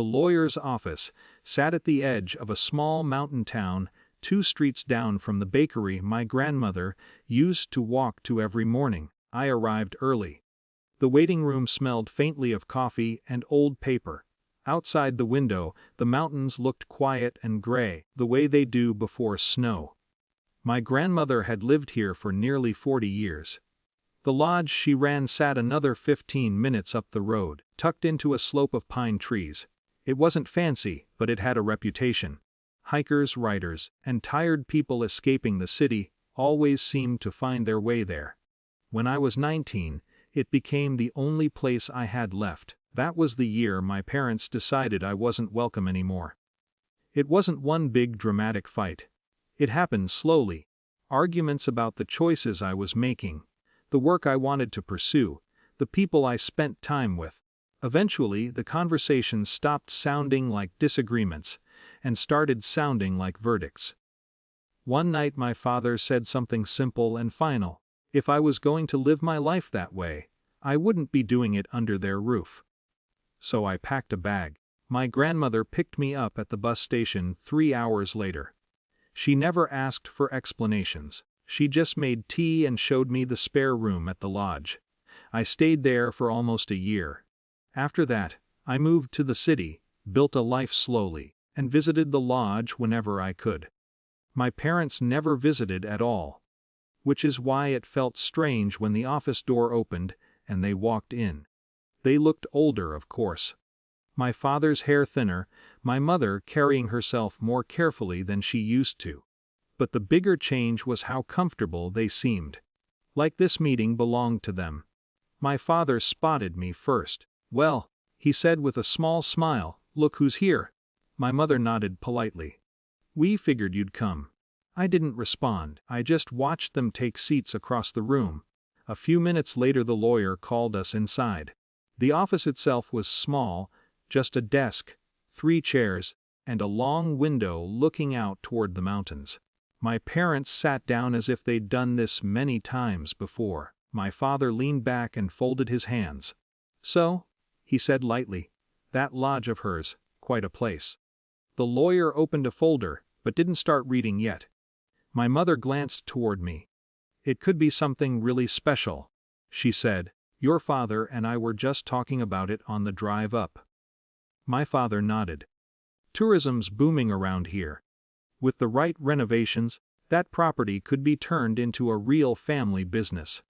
The lawyer's office sat at the edge of a small mountain town 2 streets down from the bakery my grandmother used to walk to every morning. I arrived early. The waiting room smelled faintly of coffee and old paper. Outside the window, the mountains looked quiet and gray, the way they do before snow. My grandmother had lived here for nearly 40 years. The lodge she ran sat another 15 minutes up the road, tucked into a slope of pine trees. It wasn't fancy, but it had a reputation. Hikers, riders, and tired people escaping the city always seemed to find their way there. When I was 19, it became the only place I had left. That was the year my parents decided I wasn't welcome anymore. It wasn't one big dramatic fight. It happened slowly. Arguments about the choices I was making, the work I wanted to pursue, the people I spent time with. Eventually, the conversations stopped sounding like disagreements and started sounding like verdicts. One night my father said something simple and final. If I was going to live my life that way, I wouldn't be doing it under their roof. So I packed a bag. My grandmother picked me up at the bus station 3 hours later. She never asked for explanations. She just made tea and showed me the spare room at the lodge. I stayed there for almost a year. After that, I moved to the city, built a life slowly, and visited the lodge whenever I could. My parents never visited at all, which is why it felt strange when the office door opened and they walked in. They looked older, of course. My father's hair thinner, my mother carrying herself more carefully than she used to. But the bigger change was how comfortable they seemed. Like this meeting belonged to them. My father spotted me first. "Well," he said with a small smile, "look who's here." My mother nodded politely. "We figured you'd come." I didn't respond. I just watched them take seats across the room. A few minutes later the lawyer called us inside. The office itself was small, just a desk, 3 chairs, and a long window looking out toward the mountains. My parents sat down as if they'd done this many times before. My father leaned back and folded his hands. "So," he said lightly, "that lodge of hers, quite a place." The lawyer opened a folder, but didn't start reading yet. My mother glanced toward me. "It could be something really special," she said. "Your father and I were just talking about it on the drive up." My father nodded. "Tourism's booming around here. With the right renovations, that property could be turned into a real family business."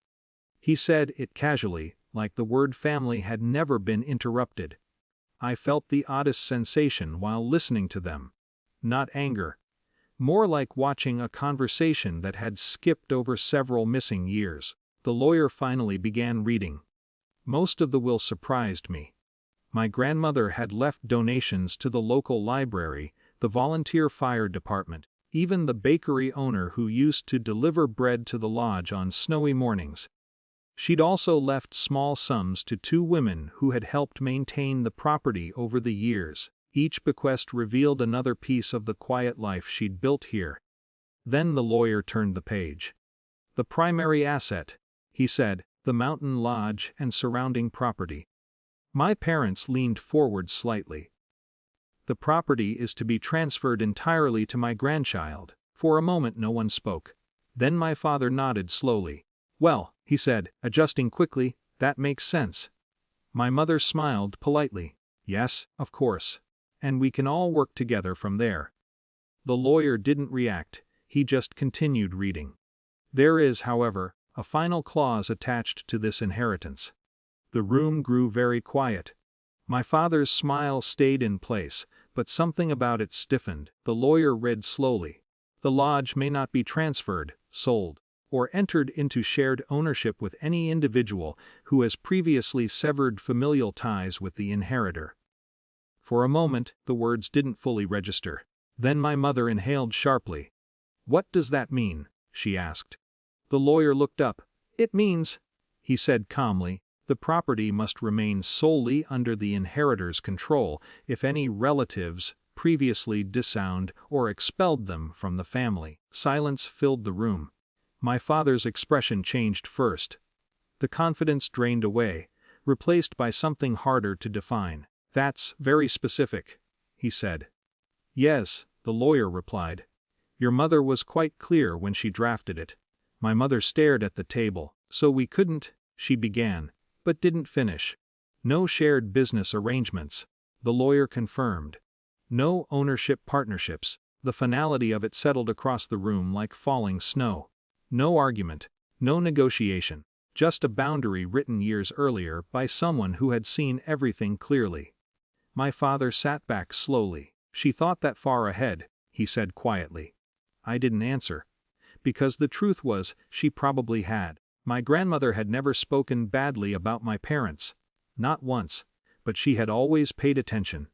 He said it casually, like the word family had never been interrupted. I felt the oddest sensation while listening to them. Not anger. More like watching a conversation that had skipped over several missing years. The lawyer finally began reading. Most of the will surprised me. My grandmother had left donations to the local library, the volunteer fire department, even the bakery owner who used to deliver bread to the lodge on snowy mornings. She'd also left small sums to 2 women who had helped maintain the property over the years. Each bequest revealed another piece of the quiet life she'd built here. Then the lawyer turned the page. "The primary asset," he said, "the mountain lodge and surrounding property." My parents leaned forward slightly. "The property is to be transferred entirely to my grandchild." For a moment no one spoke. Then my father nodded slowly. "Well," he said, adjusting quickly, "that makes sense." My mother smiled politely. "Yes, of course. And we can all work together from there." The lawyer didn't react, he just continued reading. "There is, however, a final clause attached to this inheritance." The room grew very quiet. My father's smile stayed in place, but something about it stiffened. The lawyer read slowly. "The lodge may not be transferred, sold, or entered into shared ownership with any individual who has previously severed familial ties with the inheritor." For a moment, the words didn't fully register. Then my mother inhaled sharply. "What does that mean?" she asked. The lawyer looked up. "It means," he said calmly, "the property must remain solely under the inheritor's control if any relatives previously disowned or expelled them from the family." Silence filled the room. My father's expression changed first. The confidence drained away, replaced by something harder to define. "That's very specific," he said. "Yes," the lawyer replied. "Your mother was quite clear when she drafted it." My mother stared at the table. "So we couldn't," she began, but didn't finish. "No shared business arrangements," the lawyer confirmed. "No ownership partnerships." The finality of it settled across the room like falling snow. No argument, no negotiation, just a boundary written years earlier by someone who had seen everything clearly. My father sat back slowly. "She thought that far ahead," he said quietly. I didn't answer. Because the truth was, she probably had. My grandmother had never spoken badly about my parents. Not once. But she had always paid attention.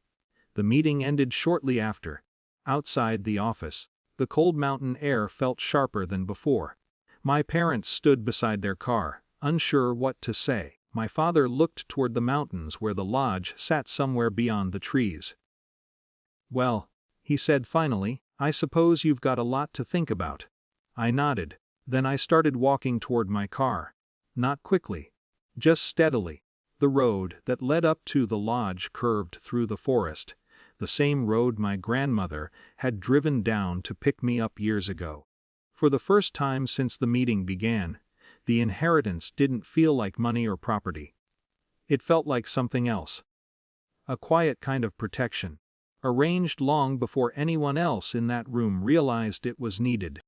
The meeting ended shortly after. Outside the office, the cold mountain air felt sharper than before. My parents stood beside their car, unsure what to say. My father looked toward the mountains where the lodge sat somewhere beyond the trees. "Well," he said finally, "I suppose you've got a lot to think about." I nodded. Then I started walking toward my car. Not quickly. Just steadily. The road that led up to the lodge curved through the forest, the same road my grandmother had driven down to pick me up years ago. For the first time since the meeting began, the inheritance didn't feel like money or property. It felt like something else. A quiet kind of protection, arranged long before anyone else in that room realized it was needed.